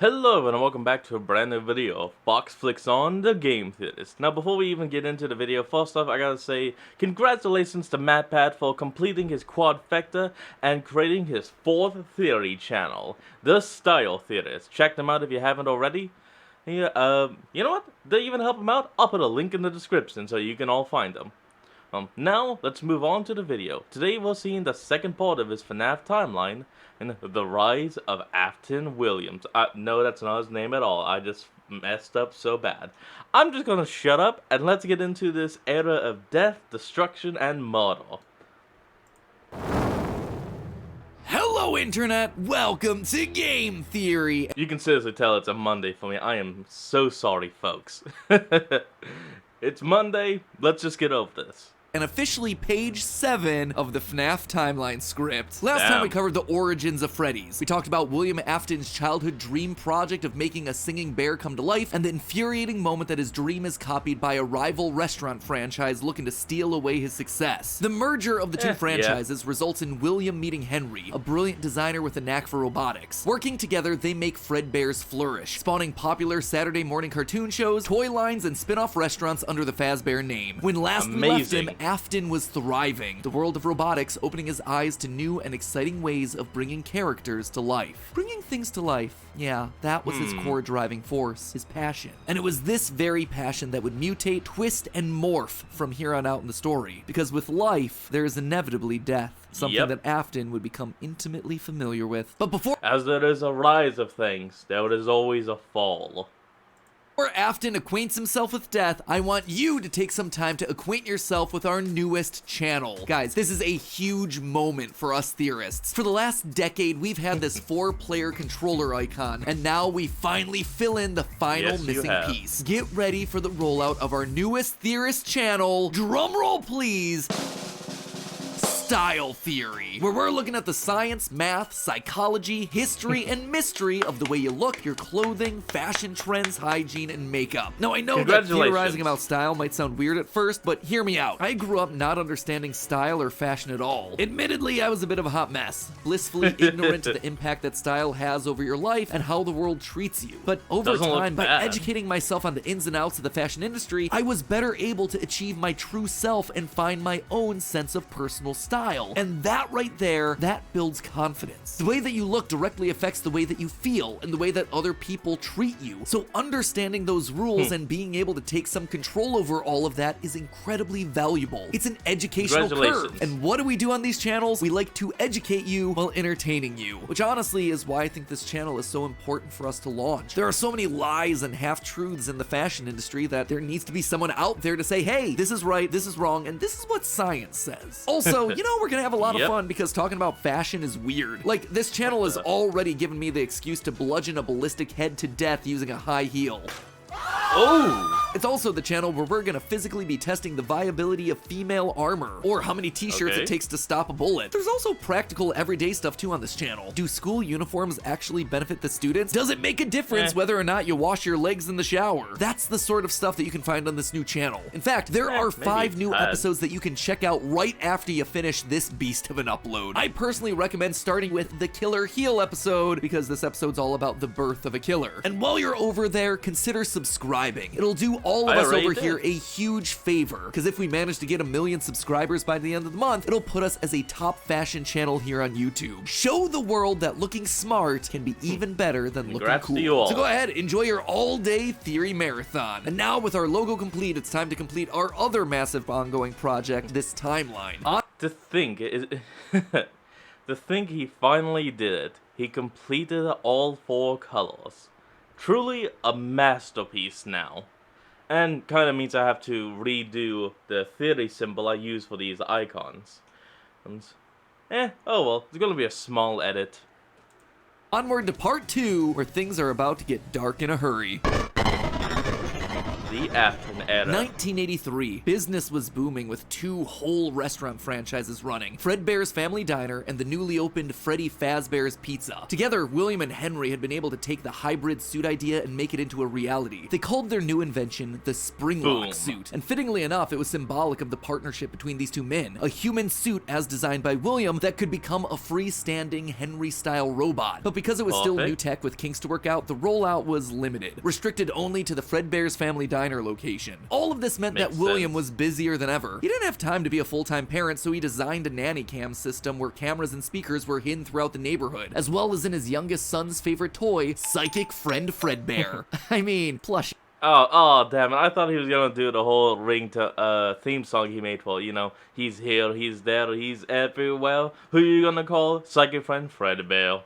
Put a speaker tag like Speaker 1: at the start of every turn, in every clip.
Speaker 1: Hello and welcome back to a brand new video of Fox Flicks on the Game Theorist. Now before we even get into the video, first off I gotta say congratulations to MatPat for completing his quadfecta and creating his fourth theory channel, The Style Theorist. Check them out if you haven't already. Yeah, you know what? They even help him out. I'll put a link in the description so you can all find them. Now, let's move on to the video. Today we're seeing the second part of his FNAF timeline, and the rise of Afton Williams. No, that's not his name at all. I just messed up so bad. I'm just gonna shut up, and let's get into this era of death, destruction, and murder.
Speaker 2: Hello Internet, welcome to Game Theory!
Speaker 1: You can seriously tell it's a Monday for me. I am so sorry, folks. It's Monday, let's just get over this.
Speaker 2: And officially page 7 of the FNAF timeline script. Last time we covered the origins of Freddy's. We talked about William Afton's childhood dream project of making a singing bear come to life, and the infuriating moment that his dream is copied by a rival restaurant franchise looking to steal away his success. The merger of the two franchises results in William meeting Henry, a brilliant designer with a knack for robotics. Working together, they make Fredbear's flourish, spawning popular Saturday morning cartoon shows, toy lines, and spin-off restaurants under the Fazbear name. When last we left him, Afton was thriving, the world of robotics opening his eyes to new and exciting ways of bringing characters to life. Bringing things to life, yeah, that was his core driving force, his passion. And it was this very passion that would mutate, twist, and morph from here on out in the story. Because with life, there is inevitably death. Something that Afton would become intimately familiar with. But before—
Speaker 1: as there is a rise of things, there is always a fall.
Speaker 2: Before Afton acquaints himself with death, I want you to take some time to acquaint yourself with our newest channel. Guys, this is a huge moment for us theorists. For the last decade, we've had this 4-player controller icon, and now we finally fill in the final missing piece. Get ready for the rollout of our newest theorist channel. Drumroll, please. Style Theory, where we're looking at the science, math, psychology, history, and mystery of the way you look, your clothing, fashion trends, hygiene, and makeup. Now, I know that theorizing about style might sound weird at first, but hear me out. I grew up not understanding style or fashion at all. Admittedly, I was a bit of a hot mess, blissfully ignorant to the impact that style has over your life and how the world treats you. But over time, by educating myself on the ins and outs of the fashion industry, I was better able to achieve my true self and find my own sense of personal style. And that right there, that builds confidence. The way that you look directly affects the way that you feel and the way that other people treat you. So understanding those rules and being able to take some control over all of that is incredibly valuable. It's an educational curve. And what do we do on these channels? We like to educate you while entertaining you, which honestly is why I think this channel is so important for us to launch. There are so many lies and half-truths in the fashion industry that there needs to be someone out there to say, hey, this is right, this is wrong, and this is what science says. Also, you know, we're gonna have a lot of fun because talking about fashion is weird. Like, this channel has already given me the excuse to bludgeon a ballistic head to death using a high heel. Oh! It's also the channel where we're gonna physically be testing the viability of female armor, or how many t-shirts it takes to stop a bullet. There's also practical everyday stuff too on this channel. Do school uniforms actually benefit the students? Does it make a difference whether or not you wash your legs in the shower? That's the sort of stuff that you can find on this new channel. In fact, there are 5 new episodes that you can check out right after you finish this beast of an upload. I personally recommend starting with the Killer Heel episode, because this episode's all about the birth of a killer. And while you're over there, consider subscribing. It'll do all of us over here a huge favor, because if we manage to get 1 million subscribers by the end of the month, it'll put us as a top fashion channel here on YouTube. Show the world that looking smart can be even better than looking cool. So go ahead, enjoy your all-day theory marathon. And now with our logo complete, it's time to complete our other massive ongoing project, this timeline.
Speaker 1: To think he finally did it. He completed all 4 colors. Truly a masterpiece now. And kind of means I have to redo the theory symbol I use for these icons. And, oh well, it's gonna be a small edit.
Speaker 2: Onward to part 2, where things are about to get dark in a hurry.
Speaker 1: The Afton era.
Speaker 2: 1983. Business was booming with 2 whole restaurant franchises running, Fredbear's Family Diner and the newly opened Freddy Fazbear's Pizza. Together, William and Henry had been able to take the hybrid suit idea and make it into a reality. They called their new invention the Springlock suit, and fittingly enough, it was symbolic of the partnership between these two men. A human suit as designed by William that could become a freestanding Henry-style robot. But because it was still new tech with kinks to work out, the rollout was limited, restricted only to the Fredbear's Family Diner location. All of this meant that William was busier than ever. He didn't have time to be a full-time parent, so he designed a nanny cam system where cameras and speakers were hidden throughout the neighborhood, as well as in his youngest son's favorite toy, Psychic Friend Fredbear. I mean, plush.
Speaker 1: Oh, damn it. I thought he was gonna do the whole theme song he made for, you know, he's here, he's there, he's everywhere. Who you gonna call? Psychic Friend Fredbear.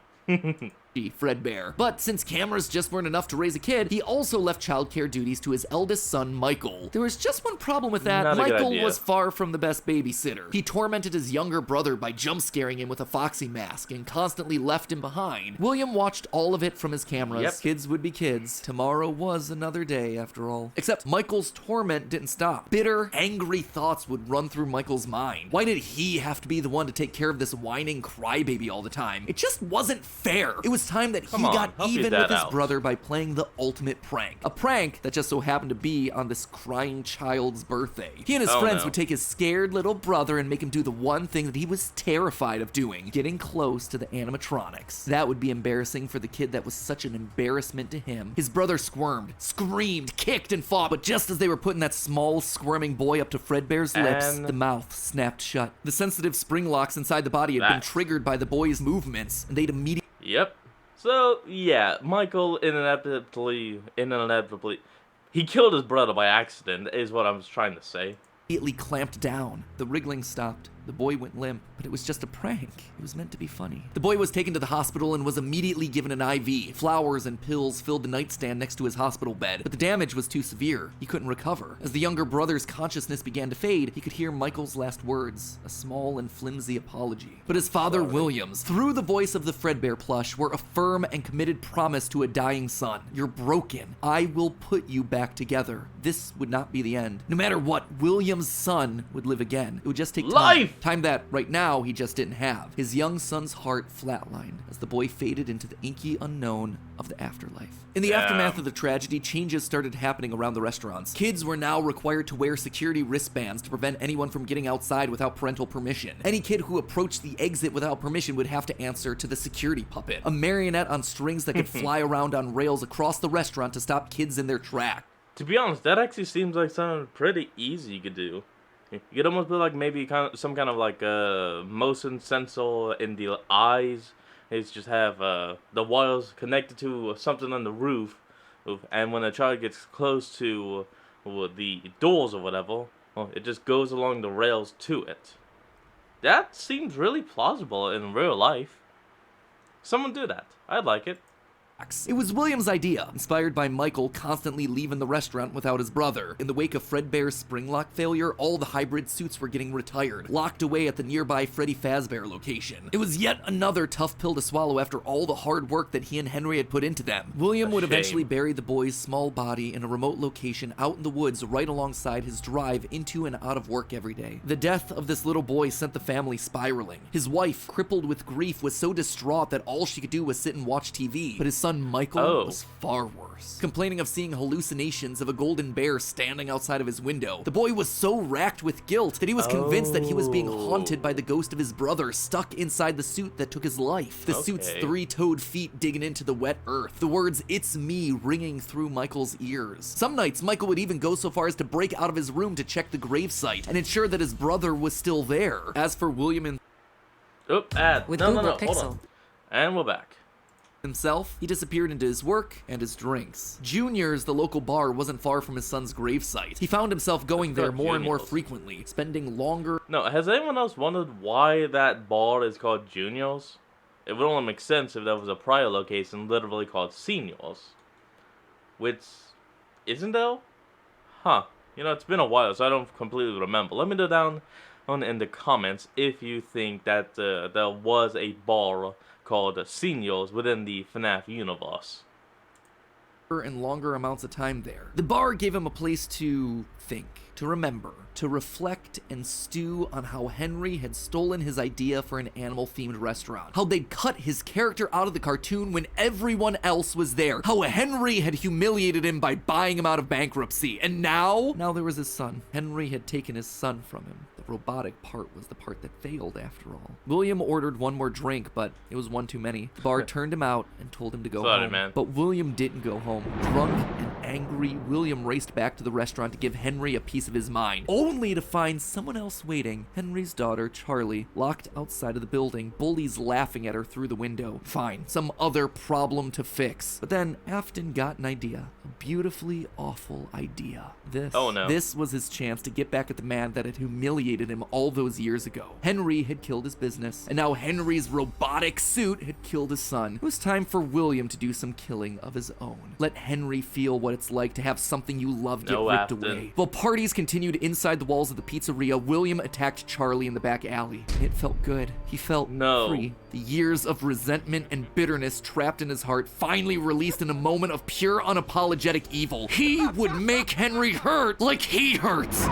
Speaker 2: Fredbear. But since cameras just weren't enough to raise a kid, he also left childcare duties to his eldest son, Michael. There was just one problem with that. Michael was far from the best babysitter. He tormented his younger brother by jump scaring him with a foxy mask and constantly left him behind. William watched all of it from his cameras. Yep. Kids would be kids. Tomorrow was another day, after all. Except Michael's torment didn't stop. Bitter, angry thoughts would run through Michael's mind. Why did he have to be the one to take care of this whining crybaby all the time? It just wasn't fair. It was time that he got even with his brother by playing the ultimate prank. A prank that just so happened to be on this crying child's birthday. He and his friends would take his scared little brother and make him do the one thing that he was terrified of doing, getting close to the animatronics. That would be embarrassing for the kid that was such an embarrassment to him. His brother squirmed, screamed, kicked, and fought, but just as they were putting that small, squirming boy up to Fredbear's lips, the mouth snapped shut. The sensitive spring locks inside the body had been triggered by the boy's movements, and they'd immediately...
Speaker 1: Yep. So, yeah, Michael inevitably, he killed his brother by accident, is what I was trying to say.
Speaker 2: Immediately clamped down. The wriggling stopped. The boy went limp, but it was just a prank. It was meant to be funny. The boy was taken to the hospital and was immediately given an IV. Flowers and pills filled the nightstand next to his hospital bed, but the damage was too severe. He couldn't recover. As the younger brother's consciousness began to fade, he could hear Michael's last words, a small and flimsy apology. But his father, Williams, through the voice of the Fredbear plush, were a firm and committed promise to a dying son. You're broken. I will put you back together. This would not be the end. No matter what, Williams' son would live again. It would just take time. Time that, right now, he just didn't have. His young son's heart flatlined as the boy faded into the inky unknown of the afterlife. In the aftermath of the tragedy, changes started happening around the restaurants. Kids were now required to wear security wristbands to prevent anyone from getting outside without parental permission. Any kid who approached the exit without permission would have to answer to the security puppet, a marionette on strings that could fly around on rails across the restaurant to stop kids in their tracks.
Speaker 1: To be honest, that actually seems like something pretty easy you could do. You could almost put like maybe some kind of like motion sensor in the eyes. It's just have the wires connected to something on the roof, and when a child gets close to the doors or whatever, well, it just goes along the rails to it. That seems really plausible in real life. Someone do that. I'd like it.
Speaker 2: It was William's idea, inspired by Michael constantly leaving the restaurant without his brother. In the wake of Fredbear's Springlock failure, all the hybrid suits were getting retired, locked away at the nearby Freddy Fazbear location. It was yet another tough pill to swallow after all the hard work that he and Henry had put into them. William would eventually bury the boy's small body in a remote location out in the woods right alongside his drive into and out of work every day. The death of this little boy sent the family spiraling. His wife, crippled with grief, was so distraught that all she could do was sit and watch TV, but his son Michael was far worse, complaining of seeing hallucinations of a golden bear standing outside of his window. The boy was so racked with guilt that he was convinced that he was being haunted by the ghost of his brother stuck inside the suit that took his life. The suit's three-toed feet digging into the wet earth. The words, "It's me," ringing through Michael's ears. Some nights, Michael would even go so far as to break out of his room to check the gravesite and ensure that his brother was still there. As for William and...
Speaker 3: With Google Pixel.
Speaker 1: Hold on. And we're back.
Speaker 2: Himself, he disappeared into his work and his drinks. Junior's, the local bar, wasn't far from his son's gravesite. He found himself going there more and more frequently, spending longer...
Speaker 1: No, has anyone else wondered why that bar is called Junior's? It would only make sense if there was a prior location literally called Senior's. Which isn't there? Huh. You know, it's been a while, so I don't completely remember. Let me know down in the comments if you think that there was a bar called Seniors within the FNAF universe.
Speaker 2: and longer amounts of time there. The bar gave him a place to think, to remember, to reflect and stew on how Henry had stolen his idea for an animal-themed restaurant, how they'd cut his character out of the cartoon when everyone else was there, how Henry had humiliated him by buying him out of bankruptcy, and now there was his son. Henry had taken his son from him. The robotic part was the part that failed after all. William ordered one more drink, but it was one too many. The bar turned him out and told him to go home.
Speaker 1: Man.
Speaker 2: But William didn't go home. Drunk and angry, William raced back to the restaurant to give Henry a piece of his mind, only to find someone else waiting. Henry's daughter, Charlie, locked outside of the building, bullies laughing at her through the window. Fine, some other problem to fix. But then Afton got an idea. A beautifully awful idea. This was his chance to get back at the man that had humiliated him all those years ago. Henry had killed his business, and now Henry's robotic suit had killed his son. It was time for William to do some killing of his own. Let Henry feel what it's like to have something you love get ripped away. While parties continued inside the walls of the pizzeria, William attacked Charlie in the back alley. It felt good. He felt free. The years of resentment and bitterness trapped in his heart finally released in a moment of pure unapologetic evil. He would make Henry hurt like he hurts.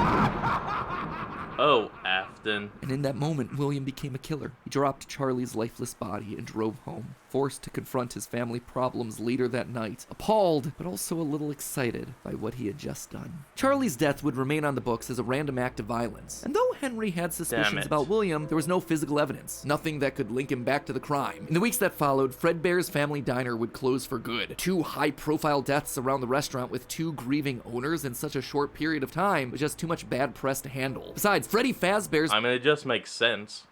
Speaker 1: Oh, Afton.
Speaker 2: And in that moment, William became a killer. He dropped Charlie's lifeless body and drove home, forced to confront his family problems later that night, appalled, but also a little excited by what he had just done. Charlie's death would remain on the books as a random act of violence. And though Henry had suspicions about William, there was no physical evidence, nothing that could link him back to the crime. In the weeks that followed, Fredbear's Family Diner would close for good. 2 high-profile deaths around the restaurant with 2 grieving owners in such a short period of time was just too much bad press to handle. Besides, Freddy Fazbear's...
Speaker 1: I mean, it just makes sense.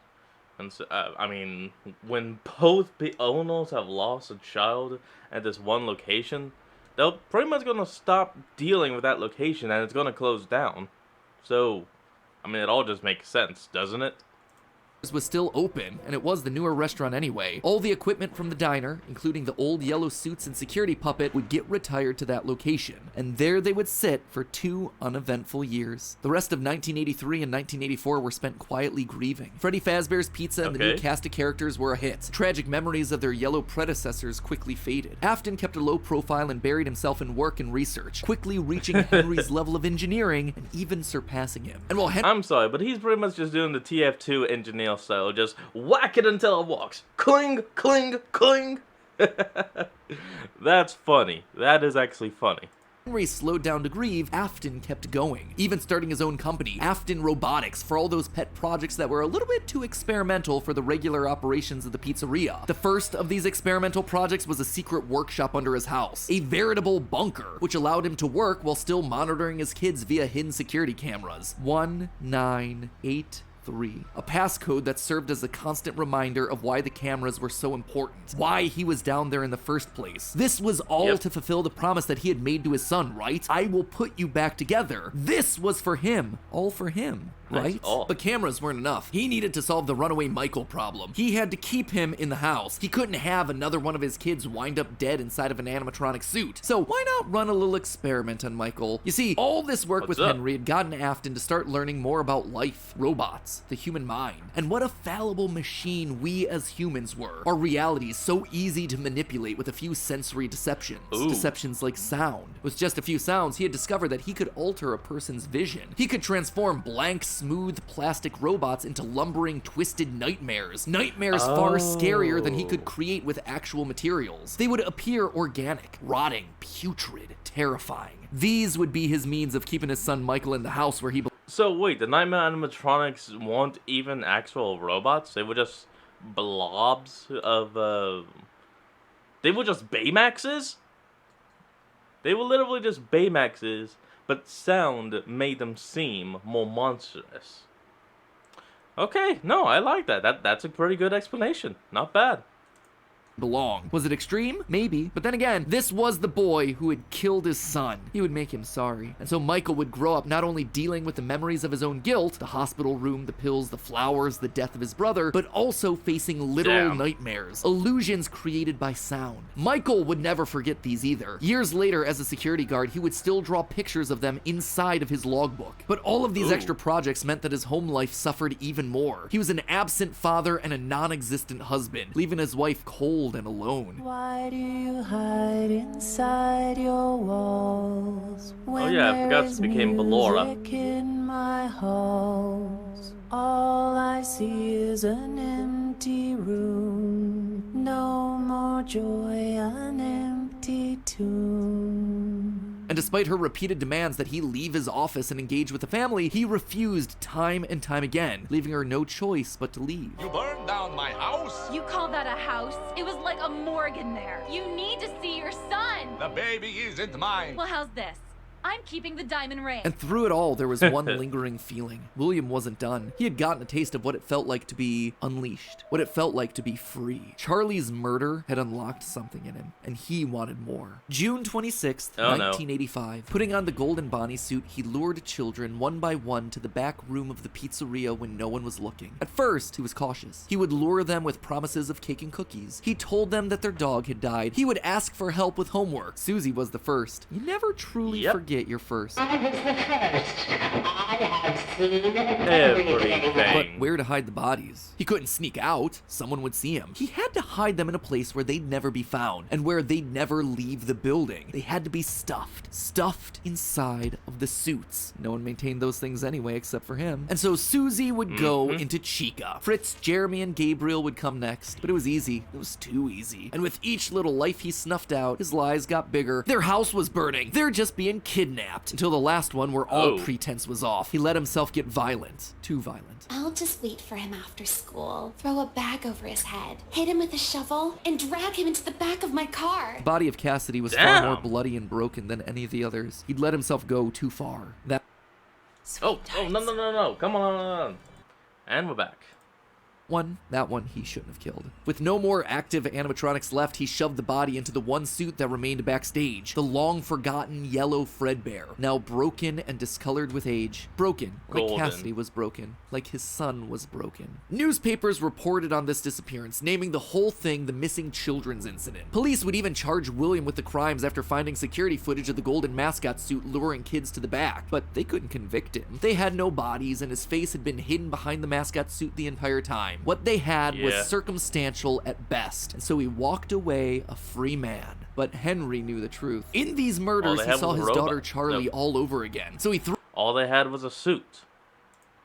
Speaker 1: And so, I mean, when both owners have lost a child at this one location, they're pretty much going to stop dealing with that location and it's going to close down. So, I mean, it all just makes sense, doesn't it?
Speaker 2: Was still open, and it was the newer restaurant anyway. All the equipment from the diner, including the old yellow suits and security puppet, would get retired to that location, and there they would sit for 2 uneventful years. The rest of 1983 and 1984 were spent quietly grieving. Freddy Fazbear's Pizza and the new cast of characters were a hit. Tragic memories of their yellow predecessors quickly faded. Afton kept a low profile and buried himself in work and research, quickly reaching Henry's level of engineering and even surpassing him. And while
Speaker 1: I'm sorry, but he's pretty much just doing the TF2 engineer style, just whack it until it walks. Cling, cling, cling. That's funny. That is actually funny.
Speaker 2: Henry slowed down to grieve, Afton kept going, even starting his own company, Afton Robotics, for all those pet projects that were a little bit too experimental for the regular operations of the pizzeria. The first of these experimental projects was a secret workshop under his house, a veritable bunker, which allowed him to work while still monitoring his kids via hidden security cameras. 1983. A passcode that served as a constant reminder of why the cameras were so important, why he was down there in the first place. This was all to fulfill the promise that he had made to his son, right? I will put you back together. This was for him, all for him. Right? But cameras weren't enough. He needed to solve the runaway Michael problem. He had to keep him in the house. He couldn't have another one of his kids wind up dead inside of an animatronic suit. So why not run a little experiment on Michael? You see, all this work with Henry had gotten Afton to start learning more about life, robots, the human mind, and what a fallible machine we as humans were. Our reality is so easy to manipulate with a few sensory deceptions. Deceptions like sound. With just a few sounds, he had discovered that he could alter a person's vision. He could transform blank, smooth plastic robots into lumbering, twisted nightmares. Nightmares far scarier than he could create with actual materials. They would appear organic, rotting, putrid, terrifying. These would be his means of keeping his son Michael in the house where he
Speaker 1: So wait, the nightmare animatronics weren't even actual robots? They were just blobs of, they were just Baymaxes? They were literally just Baymaxes, but sound made them seem more monstrous. Okay, no, I like that. That's a pretty good explanation. Not bad.
Speaker 2: belong. Was it extreme? Maybe. But then again, this was the boy who had killed his son. He would make him sorry. And so Michael would grow up not only dealing with the memories of his own guilt, the hospital room, the pills, the flowers, the death of his brother, but also facing literal nightmares, illusions created by sound. Michael would never forget these either. Years later, as a security guard, he would still draw pictures of them inside of his logbook. But all of these extra projects meant that his home life suffered even more. He was an absent father and a non-existent husband, leaving his wife cold and alone.
Speaker 4: Why do you hide in inside your walls.
Speaker 1: Oh yeah, I forgot she became Ballora.
Speaker 4: In my halls, all I see is an empty room. No more joy, an empty tomb.
Speaker 2: And despite her repeated demands that he leave his office and engage with the family, he refused time and time again, leaving her no choice but to leave.
Speaker 5: You burned down my house?
Speaker 6: You call that a house? It was like a morgue in there. You need to see your son.
Speaker 5: The baby isn't mine.
Speaker 6: Well, how's this? I'm keeping the diamond ring.
Speaker 2: And through it all, there was one lingering feeling. William wasn't done. He had gotten a taste of what it felt like to be unleashed, what it felt like to be free. Charlie's murder had unlocked something in him, and he wanted more. June 26th, 1985. Putting on the golden Bonnie suit, he lured children one by one to the back room of the pizzeria when no one was looking. At first, he was cautious. He would lure them with promises of cake and cookies. He told them that their dog had died. He would ask for help with homework. Susie was the first. You never truly forget your first.
Speaker 7: I was the first. I have seen
Speaker 1: everything.
Speaker 2: But where to hide the bodies? He couldn't sneak out. Someone would see him. He had to hide them in a place where they'd never be found and where they'd never leave the building. They had to be stuffed inside of the suits. No one maintained those things anyway except for him. And so Susie would go into Chica. Fritz, Jeremy, and Gabriel would come next. But it was easy. It was too easy. And with each little life he snuffed out, his lies got bigger. Their house was burning. They're just being kidnapped. Until the last one where all pretense was off. He let himself get violent. Too violent.
Speaker 8: I'll just wait for him after school, throw a bag over his head, hit him with a shovel, and drag him into the back of my car.
Speaker 2: The body of Cassidy was far more bloody and broken than any of the others. He'd let himself go too far. That
Speaker 1: no, come on. And we're back.
Speaker 2: That one he shouldn't have killed. With no more active animatronics left, he shoved the body into the one suit that remained backstage. The long-forgotten yellow Fredbear, now broken and discolored with age. Broken, like Cassidy was broken, like his son was broken. Newspapers reported on this disappearance, naming the whole thing the missing children's incident. Police would even charge William with the crimes after finding security footage of the golden mascot suit luring kids to the back, but they couldn't convict him. They had no bodies, and his face had been hidden behind the mascot suit the entire time. What they had was circumstantial at best, and so he walked away a free man. But Henry knew the truth. In these murders, he saw his daughter Charlie all over again, so he threw...
Speaker 1: All they had was a suit.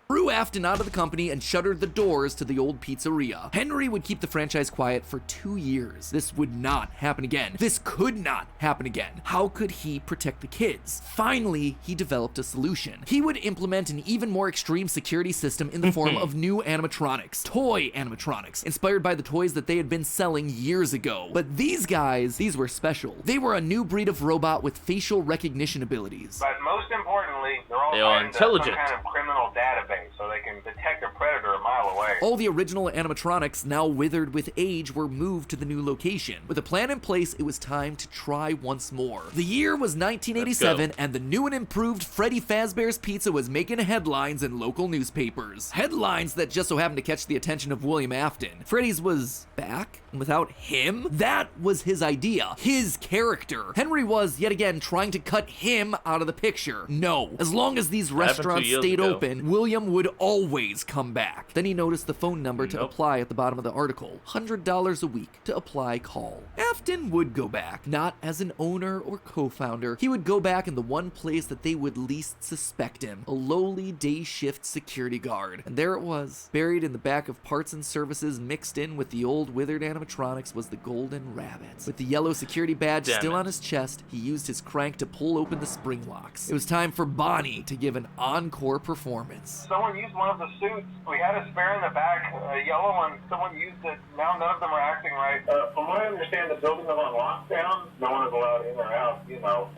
Speaker 2: Threw Afton out of the company and shuttered the doors to the old pizzeria. Henry would keep the franchise quiet for 2 years. This would not happen again. This could not happen again. How could he protect the kids? Finally, he developed a solution. He would implement an even more extreme security system in the form of new animatronics. Toy animatronics, inspired by the toys that they had been selling years ago. But these guys, these were special. They were a new breed of robot with facial recognition abilities.
Speaker 9: But most importantly,
Speaker 1: they are intelligent.
Speaker 9: Some kind of criminal database, so they can detect a predator a mile away.
Speaker 2: All the original animatronics, now withered with age, were moved to the new location. With a plan in place, it was time to try once more. The year was 1987, and the new and improved Freddy Fazbear's Pizza was making headlines in local newspapers. Headlines that just so happened to catch the attention of William Afton. Freddy's was back, and without him? That was his idea. His character. Henry was, yet again, trying to cut him out of the picture. No. As long as these restaurants stayed open, William would always come back. Then he noticed the phone number to apply at the bottom of the article. $100 a week to apply call. Afton would go back, not as an owner or co-founder. He would go back in the one place that they would least suspect him, a lowly day shift security guard. And there it was, buried in the back of parts and services mixed in with the old withered animatronics was the golden rabbit. With the yellow security badge still on his chest, he used his crank to pull open the spring locks. It was time for Bonnie to give an encore performance.
Speaker 9: Someone used one of the suits. We had a spare in the back, a yellow one. Someone used it. Now none of them are acting right. From what I understand, the building is on lockdown. No one is allowed in or out,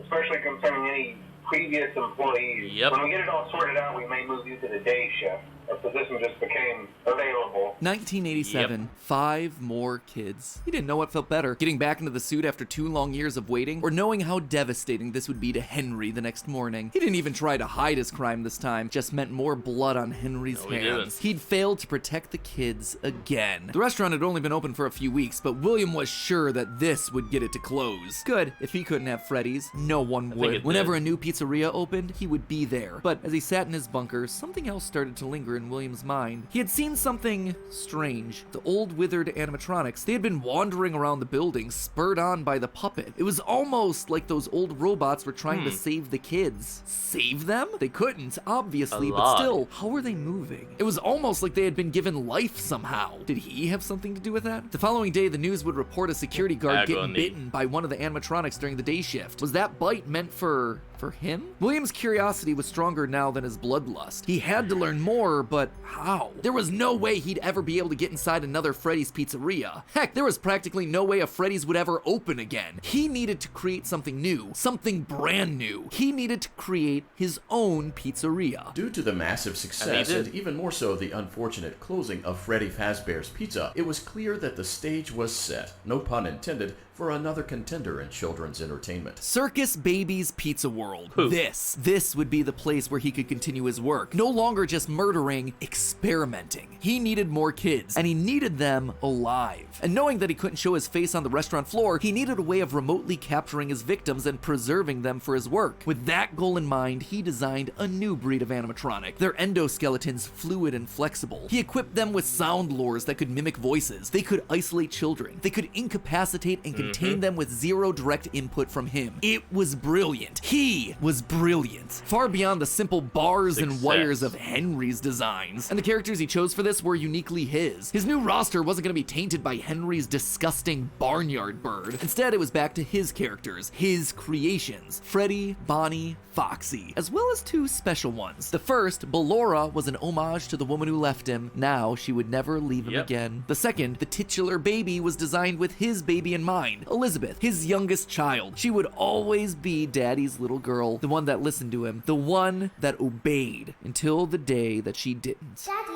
Speaker 9: especially concerning any previous employees. When we get it all sorted out, we may move you to the day shift. A position just became available.
Speaker 2: 1987, 5 more kids. He didn't know what felt better, getting back into the suit after 2 long years of waiting, or knowing how devastating this would be to Henry the next morning. He didn't even try to hide his crime this time, just meant more blood on Henry's hands. He'd failed to protect the kids again. The restaurant had only been open for a few weeks, but William was sure that this would get it to close. Good, if he couldn't have Freddy's, no one would. Whenever a new pizzeria opened, he would be there. But as he sat in his bunker, something else started to linger in William's mind. He had seen something strange. The old withered animatronics, they had been wandering around the building, spurred on by the puppet. It was almost like those old robots were trying to save the kids. Save them? They couldn't, obviously, but still, how were they moving? It was almost like they had been given life somehow. Did he have something to do with that? The following day, the news would report a security guard getting bitten by one of the animatronics during the day shift. Was that bite meant for him? William's curiosity was stronger now than his bloodlust. He had to learn more, but how? There was no way he'd ever be able to get inside another Freddy's Pizzeria. Heck, there was practically no way a Freddy's would ever open again. He needed to create something new, something brand new. He needed to create his own pizzeria.
Speaker 10: Due to the massive success, and even more so the unfortunate closing of Freddy Fazbear's Pizza, it was clear that the stage was set, no pun intended, for another contender in children's entertainment.
Speaker 2: Circus Baby's Pizza World. This would be the place where he could continue his work. No longer just murdering, experimenting. He needed more kids, and he needed them alive. And knowing that he couldn't show his face on the restaurant floor, he needed a way of remotely capturing his victims and preserving them for his work. With that goal in mind, he designed a new breed of animatronic. Their endoskeletons fluid and flexible. He equipped them with sound lures that could mimic voices. They could isolate children. They could incapacitate and contain them with zero direct input from him. It was brilliant. He was brilliant. Far beyond the simple bars and wires of Henry's designs. And the characters he chose for this were uniquely his. His new roster wasn't going to be tainted by Henry's disgusting barnyard bird. Instead, it was back to his characters, his creations. Freddy, Bonnie, Foxy, as well as two special ones. The first, Ballora, was an homage to the woman who left him. Now she would never leave him again. The second, the titular baby, was designed with his baby in mind. Elizabeth, his youngest child. She would always be Daddy's little girl, the one that listened to him, the one that obeyed, until the day that she didn't.
Speaker 11: Daddy,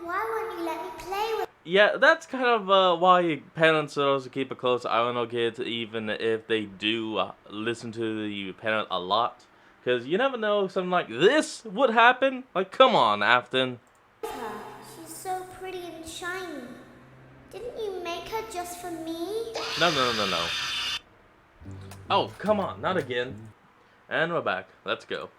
Speaker 11: why won't you let me play with...
Speaker 1: Yeah, that's kind of why parents are supposed to keep a close eye on their kids, even if they do listen to the parent a lot. Because you never know, something like this would happen. Like, come on, Afton.
Speaker 11: She's so pretty and shiny. Didn't you make her just for me?
Speaker 1: No. Oh, come on, not again. And we're back. Let's go.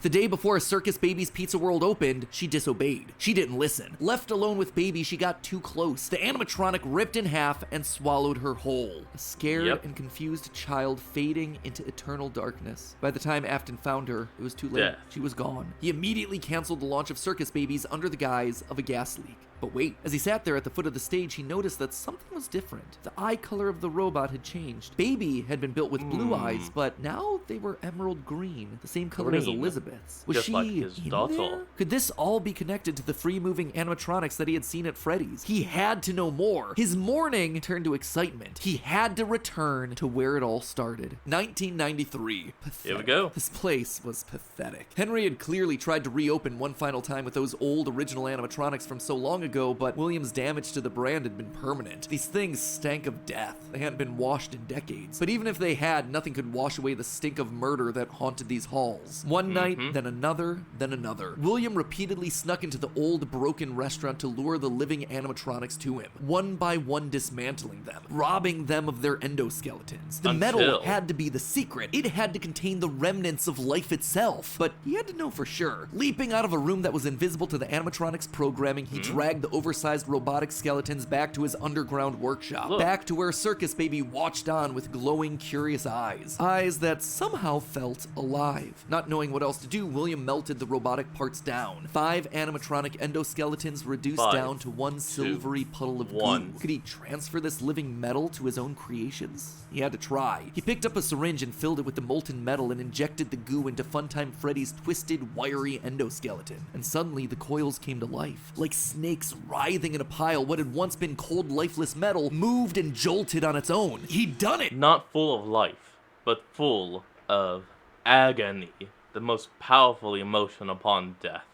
Speaker 2: The day before Circus Baby's Pizza World opened, she disobeyed. She didn't listen. Left alone with Baby, she got too close. The animatronic ripped in half and swallowed her whole. A scared and confused child fading into eternal darkness. By the time Afton found her, it was too late. She was gone. He immediately canceled the launch of Circus Babies under the guise of a gas leak. But wait, as he sat there at the foot of the stage, he noticed that something was different. The eye color of the robot had changed. Baby had been built with blue eyes, but now they were emerald green, the same color as Elizabeth's. Was she like his daughter? Could this all be connected to the free-moving animatronics that he had seen at Freddy's? He had to know more. His mourning turned to excitement. He had to return to where it all started. 1993. Pathetic.
Speaker 1: Here we go.
Speaker 2: This place was pathetic. Henry had clearly tried to reopen one final time with those old original animatronics from so long ago, but William's damage to the brand had been permanent. These things stank of death. They hadn't been washed in decades. But even if they had, nothing could wash away the stink of murder that haunted these halls. One night, then another, then another. William repeatedly snuck into the old broken restaurant to lure the living animatronics to him, one by one dismantling them, robbing them of their endoskeletons. The metal had to be the secret. It had to contain the remnants of life itself. But he had to know for sure. Leaping out of a room that was invisible to the animatronics programming, he dragged the oversized robotic skeletons back to his underground workshop, back to where Circus Baby watched on with glowing, curious eyes. Eyes that somehow felt alive. Not knowing what else to do, William melted the robotic parts down. 5 animatronic endoskeletons reduced down to one silvery puddle of goo. Could he transfer this living metal to his own creations? He had to try. He picked up a syringe and filled it with the molten metal and injected the goo into Funtime Freddy's twisted, wiry endoskeleton. And suddenly, the coils came to life. Like snakes writhing in a pile, what had once been cold, lifeless metal moved and jolted on its own. He'd done it!
Speaker 1: Not full of life, but full of agony, the most powerful emotion upon death.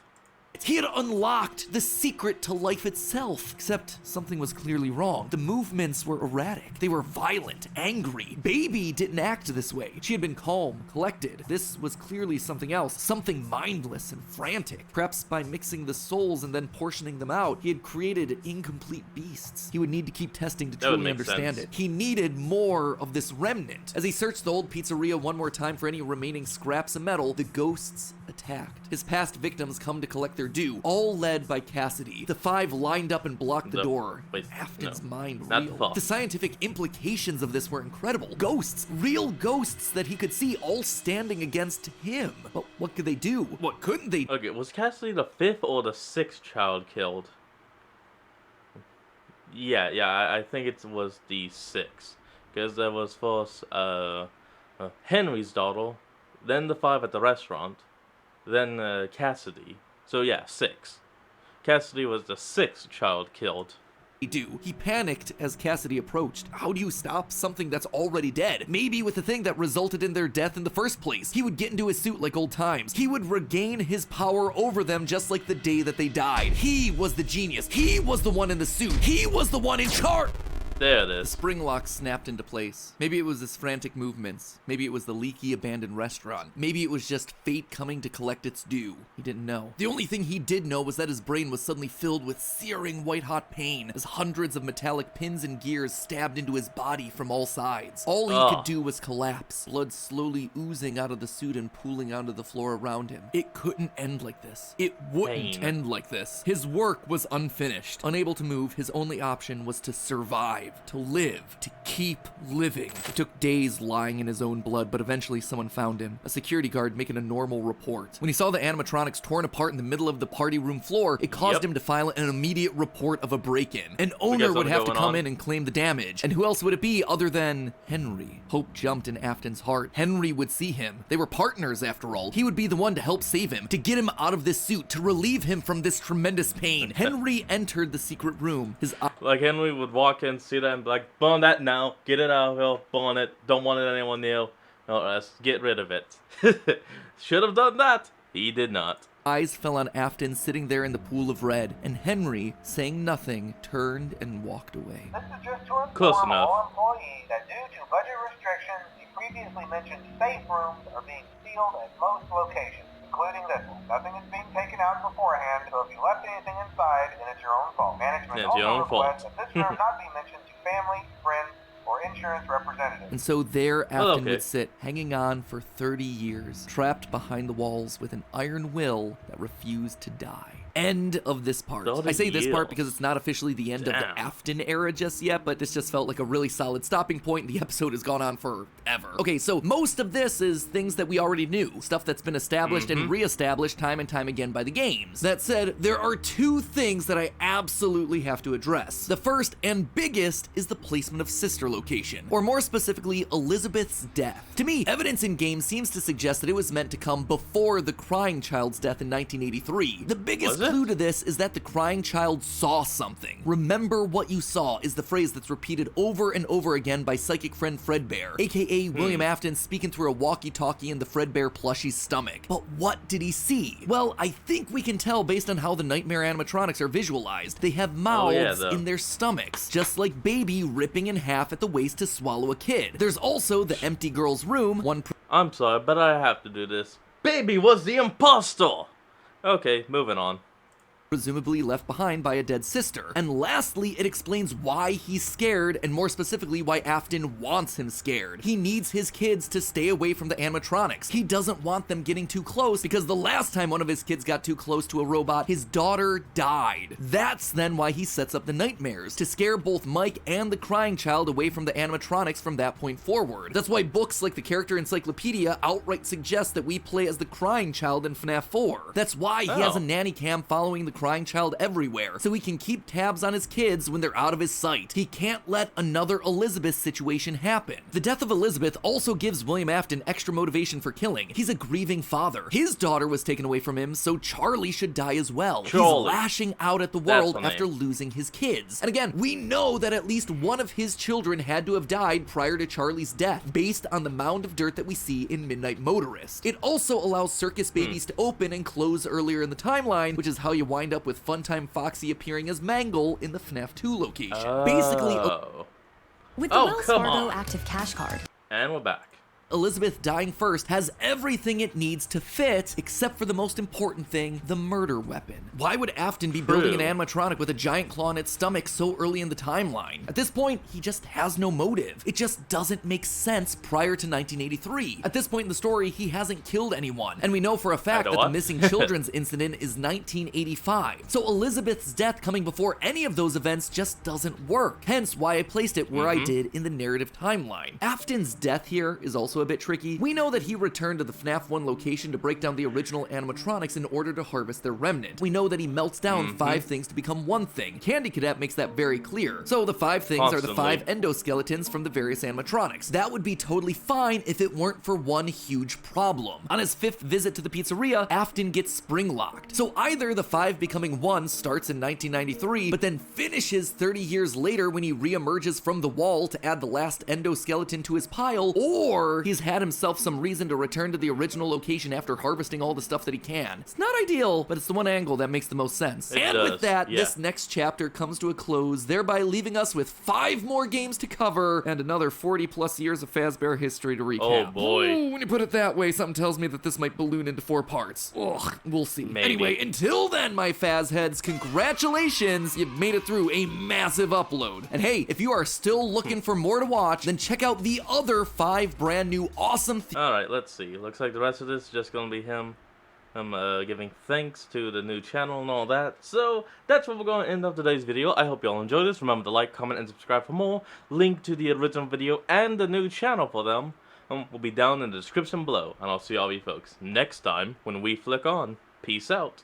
Speaker 2: He had unlocked the secret to life itself, except something was clearly wrong. The movements were erratic. They were violent, angry. Baby didn't act this way. She had been calm, collected. This was clearly something else, something mindless and frantic. Perhaps by mixing the souls and then portioning them out, he had created incomplete beasts. He would need to keep testing to truly understand it. He needed more of this remnant. As he searched the old pizzeria one more time for any remaining scraps of metal, the ghosts attacked. His past victims come to collect their due, all led by Cassidy. The 5 lined up and blocked the door. Afton's mind reeled. The scientific implications of this were incredible. Ghosts, real ghosts that he could see, all standing against him. But what could they do? What couldn't they do?
Speaker 1: Okay, was Cassidy the 5th or the 6th child killed? Yeah, I think it was the 6th. Because there was first Henry's daughter, then the 5 at the restaurant, then Cassidy. So yeah, 6. Cassidy was the 6th child killed.
Speaker 2: He panicked as Cassidy approached. How do you stop something that's already dead? Maybe with the thing that resulted in their death in the first place. He would get into his suit like old times. He would regain his power over them just like the day that they died. He was the genius. He was the one in the suit. He was the one in charge.
Speaker 1: There it
Speaker 2: The
Speaker 1: is.
Speaker 2: spring lock snapped into place. Maybe it was his frantic movements. Maybe it was the leaky abandoned restaurant. Maybe it was just fate coming to collect its due. He didn't know. The only thing he did know was that his brain was suddenly filled with searing white-hot pain as hundreds of metallic pins and gears stabbed into his body from all sides. All he could do was collapse, blood slowly oozing out of the suit and pooling onto the floor around him. It couldn't end like this. It wouldn't end like this. His work was unfinished. Unable to move, his only option was to survive. To live, to keep living. It took days lying in his own blood, but eventually someone found him. A security guard making a normal report. When he saw the animatronics torn apart in the middle of the party room floor, it caused him to file an immediate report of a break-in. An owner would have to come in and claim the damage. And who else would it be other than Henry? Hope jumped in Afton's heart. Henry would see him. They were partners after all. He would be the one to help save him, to get him out of this suit, to relieve him from this tremendous pain. Henry entered the secret room.
Speaker 1: Like Henry would walk in, see that, and be like, burn that now, get it out of here, burn it, don't want it anyone near, no, let's get rid of it. Should have done that. He did not.
Speaker 2: Eyes fell on Afton sitting there in the pool of red, and Henry, saying nothing, turned and walked away.
Speaker 9: This is just to
Speaker 1: Close
Speaker 9: inform
Speaker 1: enough.
Speaker 9: all employees that due to budget restrictions, the previously mentioned safe rooms are being sealed at most locations, including this one. Nothing is being taken out beforehand, so if you left anything inside, then it's your own fault. Management also requests that this room not be mentioned to family, friends, or insurance representatives.
Speaker 2: And so there Afton would sit, hanging on for 30 years, trapped behind the walls with an iron will that refused to die. End of this part. I say this part because it's not officially the end of the Afton era just yet, but this just felt like a really solid stopping point. The episode has gone on forever. Okay, so most of this is things that we already knew, stuff that's been established and reestablished time and time again by the games. That said, there are 2 things that I absolutely have to address. The first and biggest is the placement of Sister location, or more specifically, Elizabeth's death. To me, evidence in game seems to suggest that it was meant to come before the crying child's death in 1983. The biggest clue to this is that the crying child saw something. Remember what you saw is the phrase that's repeated over and over again by psychic friend Fredbear, aka William Afton speaking through a walkie-talkie in the Fredbear plushie's stomach. But what did he see? Well, I think we can tell based on how the nightmare animatronics are visualized. They have mouths in their stomachs, just like Baby ripping in half at the waist to swallow a kid. There's also the empty girl's room.
Speaker 1: I'm sorry, but I have to do this. Baby was the imposter! Okay, moving on.
Speaker 2: Presumably left behind by a dead sister. And lastly, it explains why he's scared, and more specifically, why Afton wants him scared. He needs his kids to stay away from the animatronics. He doesn't want them getting too close, because the last time one of his kids got too close to a robot, his daughter died. That's then why he sets up the nightmares, to scare both Mike and the crying child away from the animatronics from that point forward. That's why books like the Character Encyclopedia outright suggest that we play as the crying child in FNAF 4. That's why he has a nanny cam following the crying child everywhere, so he can keep tabs on his kids when they're out of his sight. He can't let another Elizabeth situation happen. The death of Elizabeth also gives William Afton extra motivation for killing. He's a grieving father. His daughter was taken away from him, so Charlie should die as well. He's lashing out at the world after losing his kids. And again, we know that at least one of his children had to have died prior to Charlie's death, based on the mound of dirt that we see in Midnight Motorist. It also allows circus babies to open and close earlier in the timeline, which is how you wind up with Funtime Foxy appearing as Mangle in the FNAF 2 location. Basically,
Speaker 3: with the Wells Fargo Active Cash Card.
Speaker 1: And we're back.
Speaker 2: Elizabeth dying first has everything it needs to fit, except for the most important thing, the murder weapon. Why would Afton be building an animatronic with a giant claw in its stomach so early in the timeline? At this point, he just has no motive. It just doesn't make sense prior to 1983. At this point in the story, he hasn't killed anyone, and we know for a fact that the missing children's incident is 1985. So Elizabeth's death coming before any of those events just doesn't work, hence why I placed it where I did in the narrative timeline. Afton's death here is also a bit tricky. We know that he returned to the FNAF 1 location to break down the original animatronics in order to harvest their remnant. We know that he melts down 5 things to become one thing. Candy Cadet makes that very clear. So the 5 things are the 5 endoskeletons from the various animatronics. That would be totally fine if it weren't for one huge problem. On his 5th visit to the pizzeria, Afton gets spring locked. So either the 5 becoming 1 starts in 1993, but then finishes 30 years later when he reemerges from the wall to add the last endoskeleton to his pile, or he's had himself some reason to return to the original location after harvesting all the stuff that he can. It's not ideal, but it's the one angle that makes the most sense. With that, this next chapter comes to a close, thereby leaving us with 5 more games to cover and another 40 plus years of Fazbear history to recap.
Speaker 1: Oh boy.
Speaker 2: Ooh, when you put it that way, something tells me that this might balloon into 4 parts. Ugh, we'll see.
Speaker 1: Maybe.
Speaker 2: Anyway, until then, my Faz heads, congratulations, you've made it through a massive upload. And hey, if you are still looking for more to watch, then check out the other 5 brand new awesome
Speaker 1: Alright, let's see. Looks like the rest of this is just gonna be him giving thanks to the new channel and all that. So that's where we're going to end up today's video. I hope you all enjoyed this. Remember to like, comment, and subscribe for more. Link to the original video and the new channel for them will be down in the description below. And I'll see all you folks next time when we flick on. Peace out.